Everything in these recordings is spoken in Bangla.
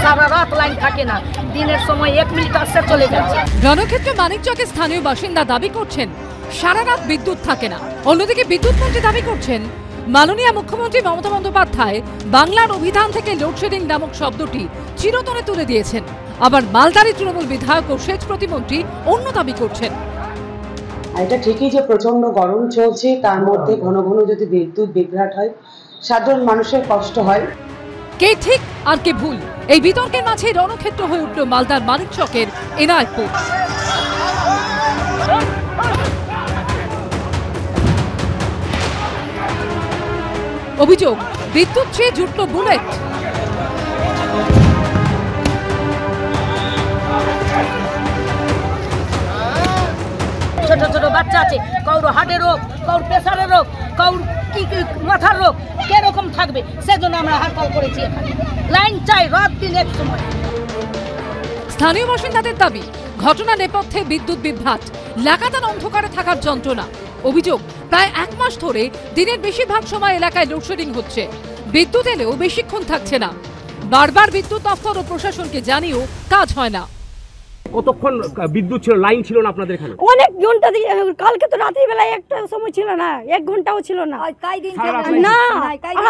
সারা রাত লাইন থাকে না, দিনের সময় 1 মিনিট আসতে চলে যাচ্ছে। রণক্ষেত্র মানিকচকের স্থানীয় বাসিন্দা দাবি করছেন সারা রাত বিদ্যুৎ থাকে না। অন্যদিকে বিদ্যুৎ মন্ত্রী দাবি করছেন মাননীয় মুখ্যমন্ত্রী মমতা বন্দ্যোপাধ্যায় বাংলার অভিধান থেকে লোডশেডিং নামক শব্দটি চিরতরে তুলে দিয়েছেন। আবার মালদারি তৃণমূল বিধায়ক ও সেচ প্রতিমন্ত্রী অন্য দাবি করছেন। এটা ঠিকই যে প্রচন্ড গরম চলছে, তার মধ্যে ঘন ঘন যদি বিদ্যুৎ বিভ্রাট হয় সাধারণ মানুষের কষ্ট হয়। কে ঠিক আর কে ভুল, এই বিতর্কের মাঝে রণক্ষেত্র হয়ে উঠল মালদার মানিকচকের এনায়েতপুর। অভিযোগ, বিদ্যুৎ চেয়ে জুটল বুলেট। ছোট ছোট বাচ্চা আছে, কারোর হার্টের রোগ, কারোর প্রেসারের রোগ, কারোর কি মাথার রোগ, কিরকম থাকবে সেজন্য আমরা হরতাল করেছি। এখানে লাইন চাই রাত দিন এক সময়। স্থানীয় বাসিন্দাদের দাবি, ঘটনা নেপথ্যে বিদ্যুৎ বিভ্রাট, লাগাতার অন্ধকারে থাকার যন্ত্রণা। অভিযোগ, প্রায় 1 মাস ধরে দিনের বেশিরভাগ সময় এলাকায় লোডশেডিং হচ্ছে, বিদ্যুৎ এলেও বেশিক্ষণ থাকছে না। বারবার বিদ্যুৎ দপ্তর ও প্রশাসনকে জানিয়েও কাজ হয় না। কতক্ষণ বিদ্যুৎ ছিল, লাইন ছিল না আপনাদের এখানে? অনেক ঘন্টা, কালকে তো রাতের বেলায় একটা সময় ছিল না, 1 ঘন্টাও ছিল না। না,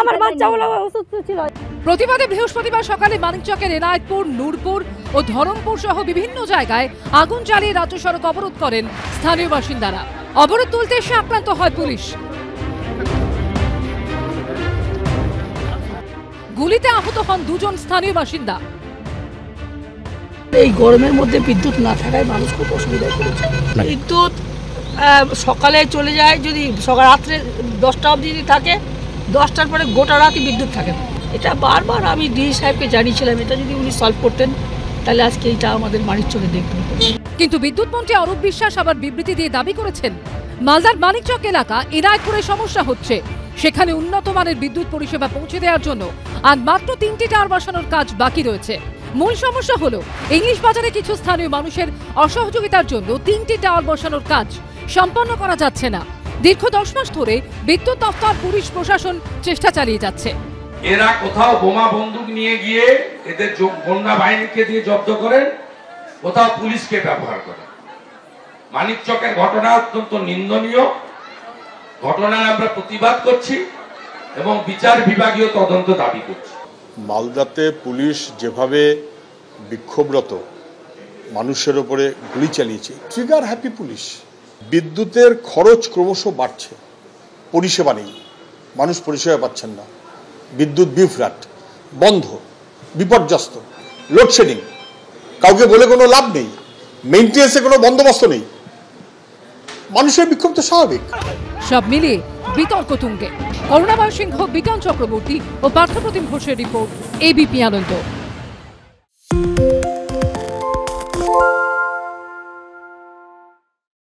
আমার বাচ্চাগুলো অসুস্থ ছিল। প্রতিবাদে বৃহস্পতিবার সকালে মানিকচকের এনায়েতপুর, নূরপুর ও ধরমপুর সহ বিভিন্ন জায়গায় আগুন জ্বালিয়ে রাজ্য সড়ক অবরোধ করেন স্থানীয় বাসিন্দারা। অবরোধ তুলতে এসে আক্রান্ত হয় পুলিশ। গুলিতে আহত হন 2 জন স্থানীয় বাসিন্দা। এই গরমের মধ্যে বিদ্যুৎ না থাকায় মানুষ খুব অসুবিধায় পড়েছে। বিদ্যুৎ সকালে চলে যায়, যদি সকাল রাত্রে 10টা অবধি যদি থাকে, 10টার পরে গোটা রাতই বিদ্যুৎ থাকে না। এটা বারবার আমি ডিএ সাহেবকে জানিয়েছিলাম, এটা যদি উনি সলভ করতেন তাহলে আজকে এটা আমাদের মানিকচকে দেখতে হতো। কিন্তু বিদ্যুৎ মন্ত্রী অরূপ বিশ্বাস আবার বিবৃতি দিয়ে দাবি করেছেন মালদার মানিকচক এলাকা এনায়েতপুরে সমস্যা হচ্ছে, সেখানে উন্নত মানের বিদ্যুৎ পরিষেবা পৌঁছে দেওয়ার জন্য আর মাত্র 3টি টাওয়ার বসানোর কাজ বাকি রয়েছে। মূল সমস্যা হলো ইংলিশ বাজারে কিছু স্থানীয় মানুষের অসহযোগিতার জন্য 3টি টাওয়ার বসানোর কাজ সম্পন্ন করা যাচ্ছে না। দীর্ঘ 10 মাস ধরে বিদ্যুৎ দপ্তর, পুলিশ প্রশাসন চেষ্টা চালিয়ে যাচ্ছে। এরা কোথাও বোমা বন্দুক নিয়ে গিয়ে এদের গন্ডা বাহিনীকে দিয়ে জব্দ করেন, কোথাও পুলিশকে ব্যবহার করেন। মানিকচকের ঘটনা অত্যন্ত নিন্দনীয়। ঘটনার আমরা প্রতিবাদ করছি এবং বিচার বিভাগীয় তদন্ত দাবি করছি। মালদাতে পুলিশ যেভাবে বিক্ষোভরত মানুষের উপরে গুলি চালিয়েছে, ট্রিগার হ্যাপি পুলিশ। বিদ্যুতের খরচ ক্রমশ বাড়ছে, পরিষেবা নেই, মানুষ পরিষেবা পাচ্ছেন না, বিদ্যুৎ বিভ্রাট, বন্ধ, বিপর্যস্ত, লোডশেডিং, কাউকে বলে কোনো লাভ নেই, মেইনটেন্যান্সে কোনো বন্দোবস্ত নেই, মানুষের বিক্ষোভ তো স্বাভাবিক। সব মিলিয়ে বিতর্ক তুঙ্গে। করুণাময় সিংহ, বিকান চক্রবর্তী ও পার্থপ্রতিম ঘোষের রিপোর্ট, এবিপি আনন্দ।